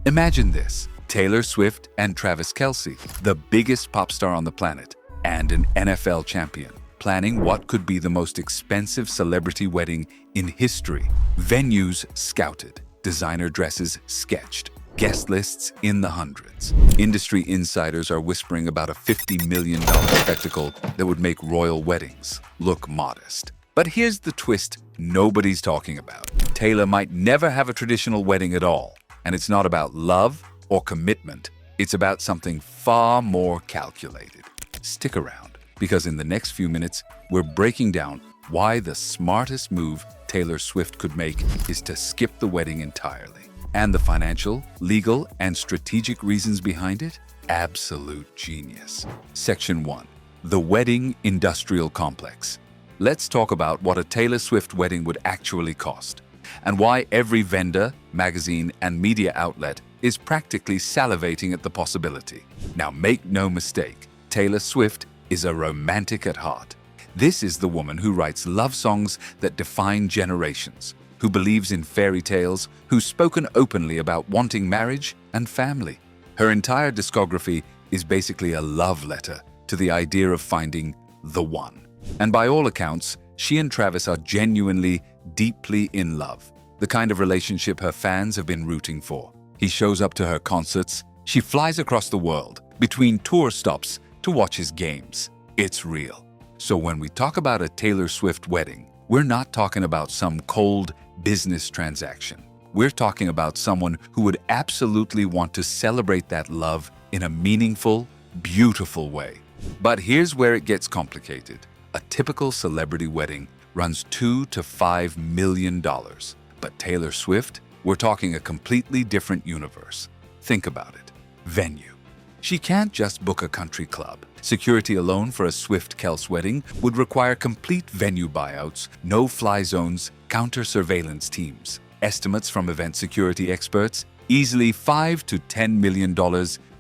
Imagine this: Taylor Swift and Travis Kelce, the biggest pop star on the planet and an NFL champion, planning what could be the most expensive celebrity wedding in history. Venues scouted, designer dresses sketched, guest lists in the hundreds. Industry insiders are whispering about a $50 million spectacle that would make royal weddings look modest. But here's the twist nobody's talking about. Taylor might never have a traditional wedding at all. And it's not about love or commitment. It's about something far more calculated. Stick around, because in the next few minutes, we're breaking down why the smartest move Taylor Swift could make is to skip the wedding entirely. And the financial, legal, and strategic reasons behind it? Absolute genius. Section 1. The Wedding Industrial Complex. Let's talk about what a Taylor Swift wedding would actually cost, and why every vendor, magazine, and media outlet is practically salivating at the possibility. Now, make no mistake, Taylor Swift is a romantic at heart. This is the woman who writes love songs that define generations, who believes in fairy tales, who's spoken openly about wanting marriage and family. Her entire discography is basically a love letter to the idea of finding the one. And by all accounts, she and Travis are genuinely, deeply in love, the kind of relationship her fans have been rooting for. He shows up to her concerts, she flies across the world, between tour stops to watch his games. It's real. So when we talk about a Taylor Swift wedding, we're not talking about some cold business transaction. We're talking about someone who would absolutely want to celebrate that love in a meaningful, beautiful way. But here's where it gets complicated. A typical celebrity wedding runs $2 to $5 million. But Taylor Swift, we're talking a completely different universe. Think about it. Venue. She can't just book a country club. Security alone for a Swift-Kelce wedding would require complete venue buyouts, no-fly zones, counter-surveillance teams. Estimates from event security experts, easily $5 to $10 million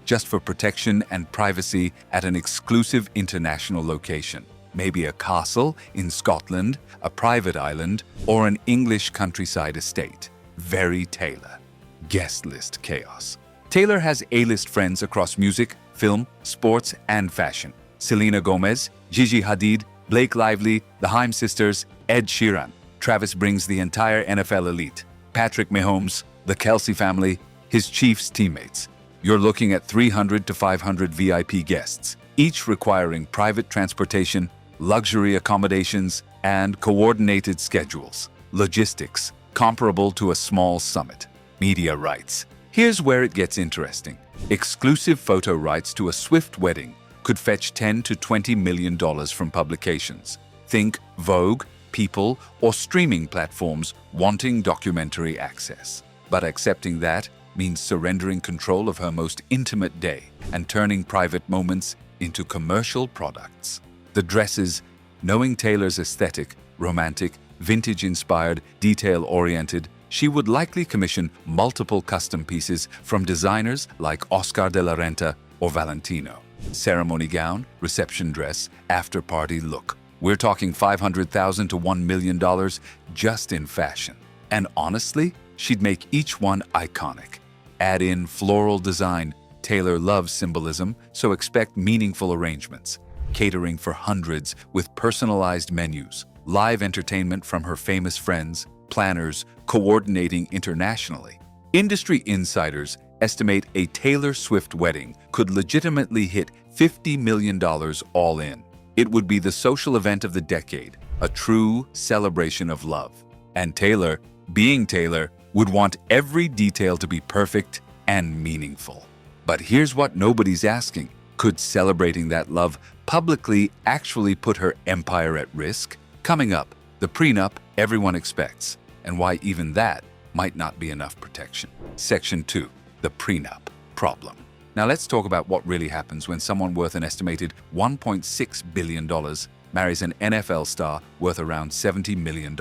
just for protection and privacy at an exclusive international location. Maybe a castle in Scotland, a private island, or an English countryside estate. Very Taylor. Guest list chaos. Taylor has A-list friends across music, film, sports, and fashion. Selena Gomez, Gigi Hadid, Blake Lively, the Haim sisters, Ed Sheeran. Travis brings the entire NFL elite. Patrick Mahomes, the Kelce family, his Chiefs teammates. You're looking at 300 to 500 VIP guests, each requiring private transportation, luxury accommodations, and coordinated schedules. Logistics, comparable to a small summit. Media rights. Here's where it gets interesting. Exclusive photo rights to a Swift wedding could fetch $10 to $20 million from publications. Think Vogue, People, or streaming platforms wanting documentary access. But accepting that means surrendering control of her most intimate day and turning private moments into commercial products. The dresses, knowing Taylor's aesthetic, romantic, vintage-inspired, detail-oriented, she would likely commission multiple custom pieces from designers like Oscar de la Renta or Valentino. Ceremony gown, reception dress, after-party look. We're talking $500,000 to $1 million just in fashion. And honestly, she'd make each one iconic. Add in floral design. Taylor loves symbolism, so expect meaningful arrangements. Catering for hundreds with personalized menus. Live entertainment from her famous friends, planners, coordinating internationally. Industry insiders estimate a Taylor Swift wedding could legitimately hit $50 million all in. It would be the social event of the decade, a true celebration of love. And Taylor, being Taylor, would want every detail to be perfect and meaningful. But here's what nobody's asking. Could celebrating that love publicly actually put her empire at risk? Coming up, the prenup everyone expects, and why even that might not be enough protection. Section 2. The Prenup Problem. Now let's talk about what really happens when someone worth an estimated $1.6 billion marries an NFL star worth around $70 million.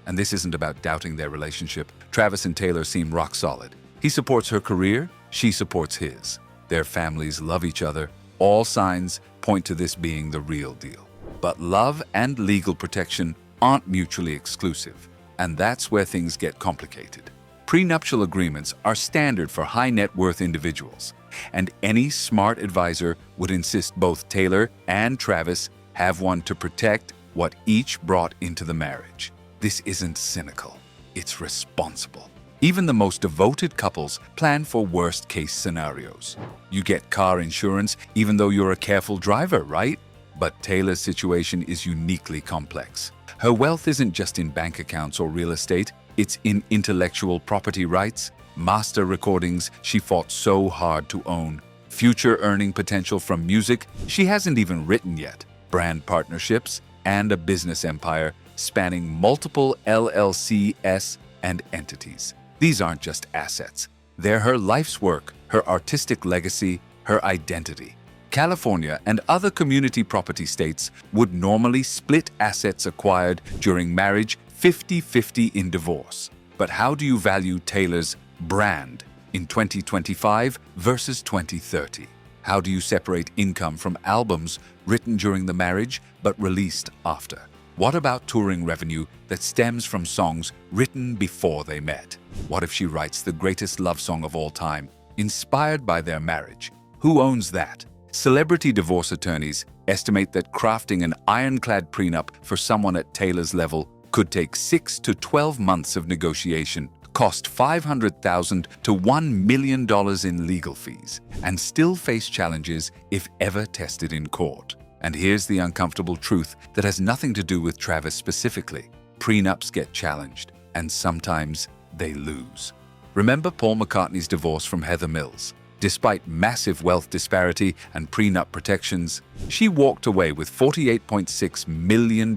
And this isn't about doubting their relationship. Travis and Taylor seem rock solid. He supports her career, she supports his. Their families love each other. All signs point to this being the real deal. But love and legal protection aren't mutually exclusive, and that's where things get complicated. Prenuptial agreements are standard for high net worth individuals, and any smart advisor would insist both Taylor and Travis have one to protect what each brought into the marriage. This isn't cynical, it's responsible. Even the most devoted couples plan for worst-case scenarios. You get car insurance even though you're a careful driver, right? But Taylor's situation is uniquely complex. Her wealth isn't just in bank accounts or real estate, it's in intellectual property rights, master recordings she fought so hard to own, future earning potential from music she hasn't even written yet, brand partnerships, and a business empire spanning multiple LLCs and entities. These aren't just assets. They're her life's work, her artistic legacy, her identity. California and other community property states would normally split assets acquired during marriage 50-50 in divorce. But how do you value Taylor's brand in 2025 versus 2030? How do you separate income from albums written during the marriage but released after? What about touring revenue that stems from songs written before they met? What if she writes the greatest love song of all time, inspired by their marriage? Who owns that? Celebrity divorce attorneys estimate that crafting an ironclad prenup for someone at Taylor's level could take 6 to 12 months of negotiation, cost $500,000 to $1 million in legal fees, and still face challenges if ever tested in court. And here's the uncomfortable truth that has nothing to do with Travis specifically. Prenups get challenged, and sometimes they lose. Remember Paul McCartney's divorce from Heather Mills? Despite massive wealth disparity and prenup protections, she walked away with $48.6 million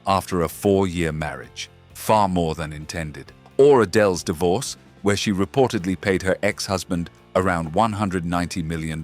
after a 4-year marriage, far more than intended. Or Adele's divorce, where she reportedly paid her ex-husband around $190 million,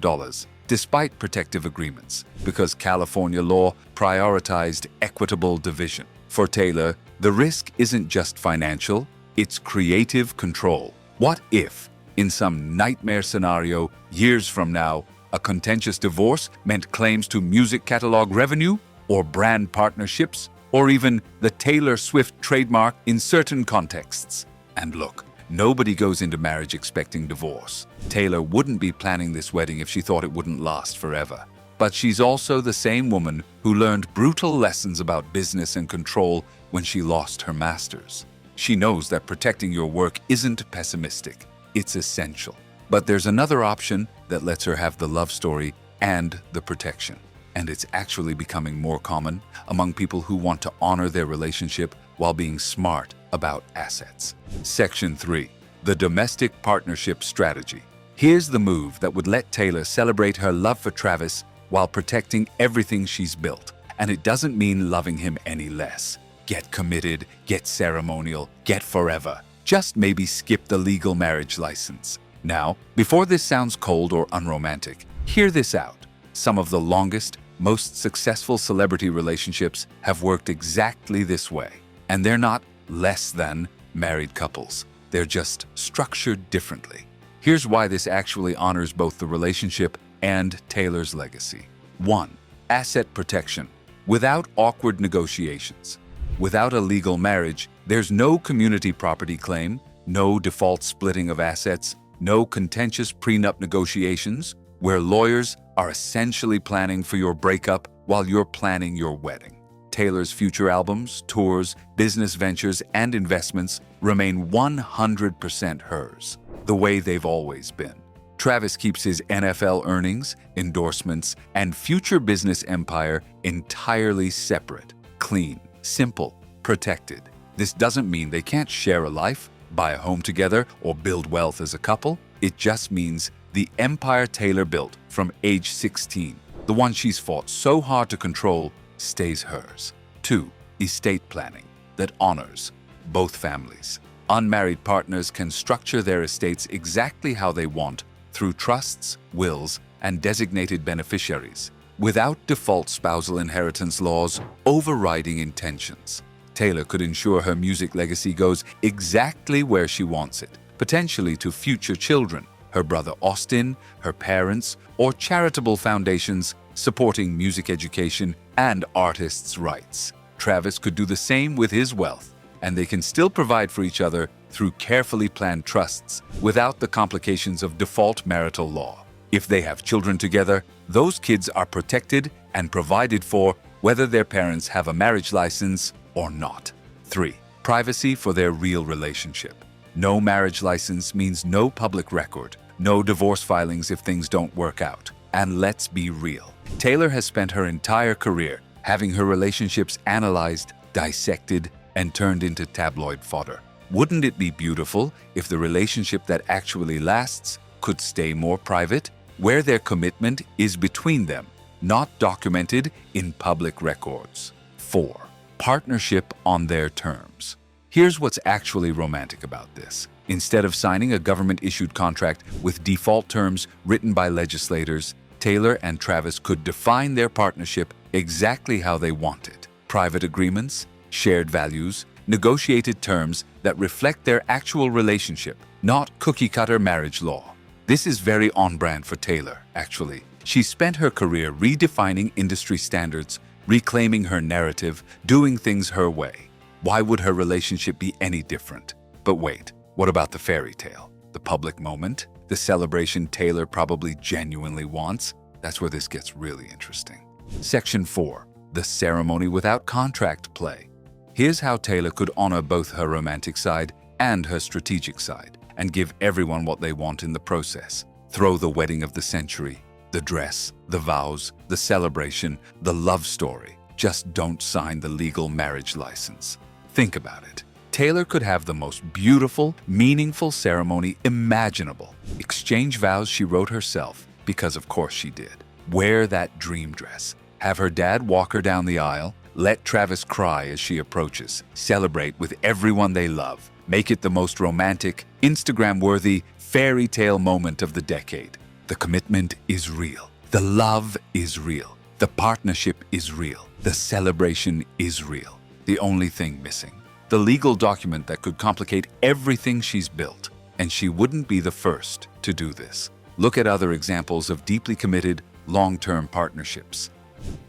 despite protective agreements, because California law prioritized equitable division. For Taylor, the risk isn't just financial, it's creative control. What if, in some nightmare scenario, years from now, a contentious divorce meant claims to music catalog revenue, or brand partnerships, or even the Taylor Swift trademark in certain contexts? And look, nobody goes into marriage expecting divorce. Taylor wouldn't be planning this wedding if she thought it wouldn't last forever. But she's also the same woman who learned brutal lessons about business and control when she lost her master's. She knows that protecting your work isn't pessimistic, it's essential. But there's another option that lets her have the love story and the protection. And it's actually becoming more common among people who want to honor their relationship while being smart about assets. Section 3. The Domestic Partnership Strategy. Here's the move that would let Taylor celebrate her love for Travis while protecting everything she's built. And it doesn't mean loving him any less. Get committed, get ceremonial, get forever. Just maybe skip the legal marriage license. Now, before this sounds cold or unromantic, hear this out. Some of the longest, most successful celebrity relationships have worked exactly this way. And they're not less than married couples. They're just structured differently. Here's why this actually honors both the relationship and Taylor's legacy. 1. Asset protection. Without awkward negotiations. Without a legal marriage, there's no community property claim, no default splitting of assets, no contentious prenup negotiations, where lawyers are essentially planning for your breakup while you're planning your wedding. Taylor's future albums, tours, business ventures, and investments remain 100% hers, the way they've always been. Travis keeps his NFL earnings, endorsements, and future business empire entirely separate, clean, simple, protected. This doesn't mean they can't share a life, buy a home together, or build wealth as a couple. It just means the empire Taylor built from age 16, the one she's fought so hard to control, stays hers. 2. Estate planning that honors both families. Unmarried partners can structure their estates exactly how they want through trusts, wills, and designated beneficiaries, without default spousal inheritance laws overriding intentions. Taylor could ensure her music legacy goes exactly where she wants it, potentially to future children, her brother Austin, her parents, or charitable foundations supporting music education and artists' rights. Travis could do the same with his wealth, and they can still provide for each other through carefully planned trusts without the complications of default marital law. If they have children together, those kids are protected and provided for whether their parents have a marriage license or not. 3. Privacy for their real relationship. No marriage license means no public record, no divorce filings if things don't work out. And let's be real. Taylor has spent her entire career having her relationships analyzed, dissected, and turned into tabloid fodder. Wouldn't it be beautiful if the relationship that actually lasts could stay more private, where their commitment is between them, not documented in public records? 4. Partnership on their terms. Here's what's actually romantic about this. Instead of signing a government-issued contract with default terms written by legislators, Taylor and Travis could define their partnership exactly how they want it. Private agreements, shared values, negotiated terms that reflect their actual relationship, not cookie-cutter marriage law. This is very on-brand for Taylor, actually. She spent her career redefining industry standards, reclaiming her narrative, doing things her way. Why would her relationship be any different? But wait, what about the fairy tale? The public moment? The celebration Taylor probably genuinely wants? That's where this gets really interesting. Section 4. The ceremony without contract play. Here's how Taylor could honor both her romantic side and her strategic side, and give everyone what they want in the process. Throw the wedding of the century, the dress, the vows, the celebration, the love story. Just don't sign the legal marriage license. Think about it. Taylor could have the most beautiful, meaningful ceremony imaginable. Exchange vows she wrote herself, because of course she did. Wear that dream dress. Have her dad walk her down the aisle. Let Travis cry as she approaches. Celebrate with everyone they love. Make it the most romantic, Instagram-worthy, fairy tale moment of the decade. The commitment is real. The love is real. The partnership is real. The celebration is real. The only thing missing, the legal document that could complicate everything she's built. And she wouldn't be the first to do this. Look at other examples of deeply committed, long-term partnerships.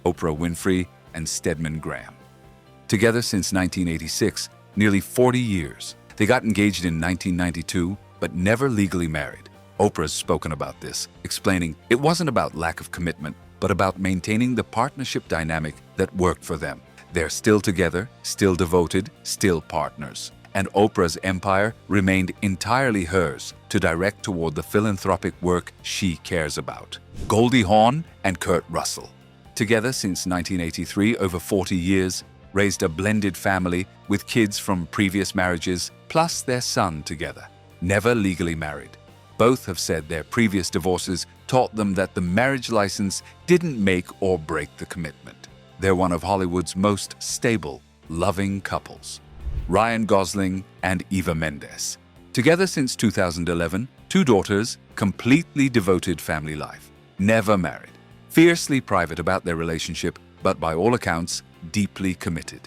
Oprah Winfrey and Stedman Graham. Together since 1986, nearly 40 years. They got engaged in 1992, but never legally married. Oprah's spoken about this, explaining it wasn't about lack of commitment, but about maintaining the partnership dynamic that worked for them. They're still together, still devoted, still partners. And Oprah's empire remained entirely hers to direct toward the philanthropic work she cares about. Goldie Hawn and Kurt Russell. Together since 1983, over 40 years, raised a blended family with kids from previous marriages, plus their son together. Never legally married. Both have said their previous divorces taught them that the marriage license didn't make or break the commitment. They're one of Hollywood's most stable, loving couples. Ryan Gosling and Eva Mendes. Together since 2011, 2 daughters, completely devoted family life. Never married. Fiercely private about their relationship, but by all accounts, deeply committed.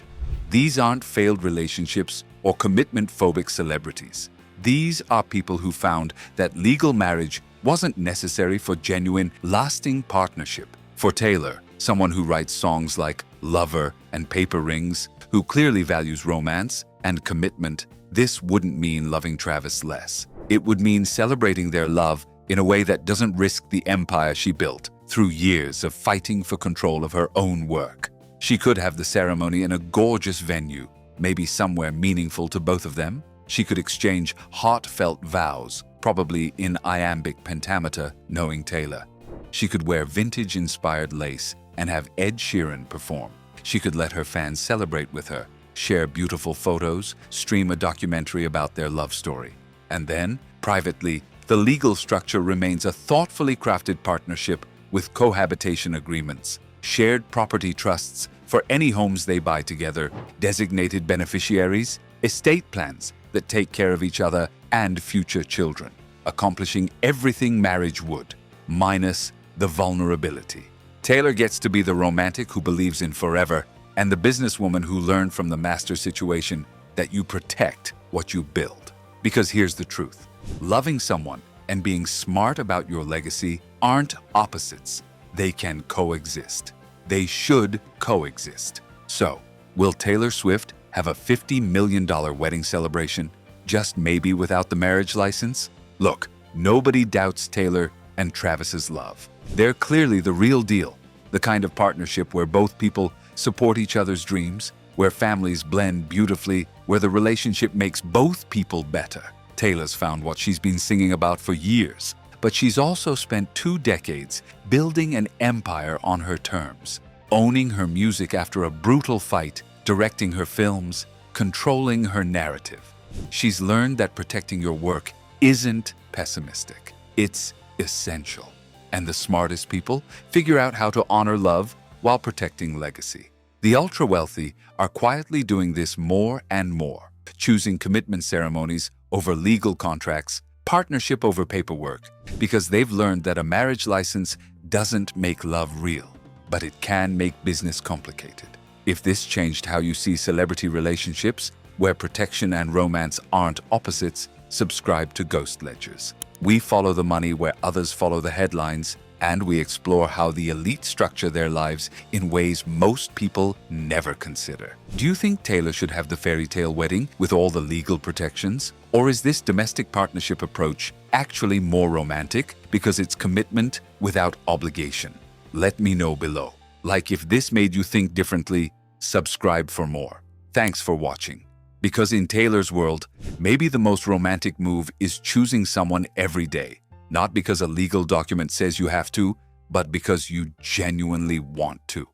These aren't failed relationships or commitment-phobic celebrities. These are people who found that legal marriage wasn't necessary for genuine, lasting partnership. For Taylor, someone who writes songs like Lover and Paper Rings, who clearly values romance and commitment, this wouldn't mean loving Travis less. It would mean celebrating their love in a way that doesn't risk the empire she built through years of fighting for control of her own work. She could have the ceremony in a gorgeous venue, maybe somewhere meaningful to both of them. She could exchange heartfelt vows, probably in iambic pentameter, knowing Taylor. She could wear vintage-inspired lace and have Ed Sheeran perform. She could let her fans celebrate with her, share beautiful photos, stream a documentary about their love story. And then, privately, the legal structure remains a thoughtfully crafted partnership with cohabitation agreements, shared property trusts for any homes they buy together, designated beneficiaries, estate plans that take care of each other and future children, accomplishing everything marriage would, minus the vulnerability. Taylor gets to be the romantic who believes in forever and the businesswoman who learned from the master situation that you protect what you build. Because here's the truth. Loving someone and being smart about your legacy aren't opposites. They can coexist. They should coexist. So, will Taylor Swift have a $50 million wedding celebration? just maybe without the marriage license? Look, nobody doubts Taylor and Travis's love. They're clearly the real deal, the kind of partnership where both people support each other's dreams, where families blend beautifully, where the relationship makes both people better. Taylor's found what she's been singing about for years, but she's also spent 2 decades building an empire on her terms, owning her music after a brutal fight, directing her films, controlling her narrative. She's learned that protecting your work isn't pessimistic, it's essential. And the smartest people figure out how to honor love while protecting legacy. The ultra-wealthy are quietly doing this more and more, choosing commitment ceremonies over legal contracts, partnership over paperwork, because they've learned that a marriage license doesn't make love real, but it can make business complicated. If this changed how you see celebrity relationships, where protection and romance aren't opposites, subscribe to Ghost Ledgers. We follow the money where others follow the headlines, and we explore how the elite structure their lives in ways most people never consider. Do you think Taylor should have the fairy tale wedding with all the legal protections? Or is this domestic partnership approach actually more romantic because it's commitment without obligation? Let me know below. Like if this made you think differently, subscribe for more. Thanks for watching. Because in Taylor's world, maybe the most romantic move is choosing someone every day. Not because a legal document says you have to, but because you genuinely want to.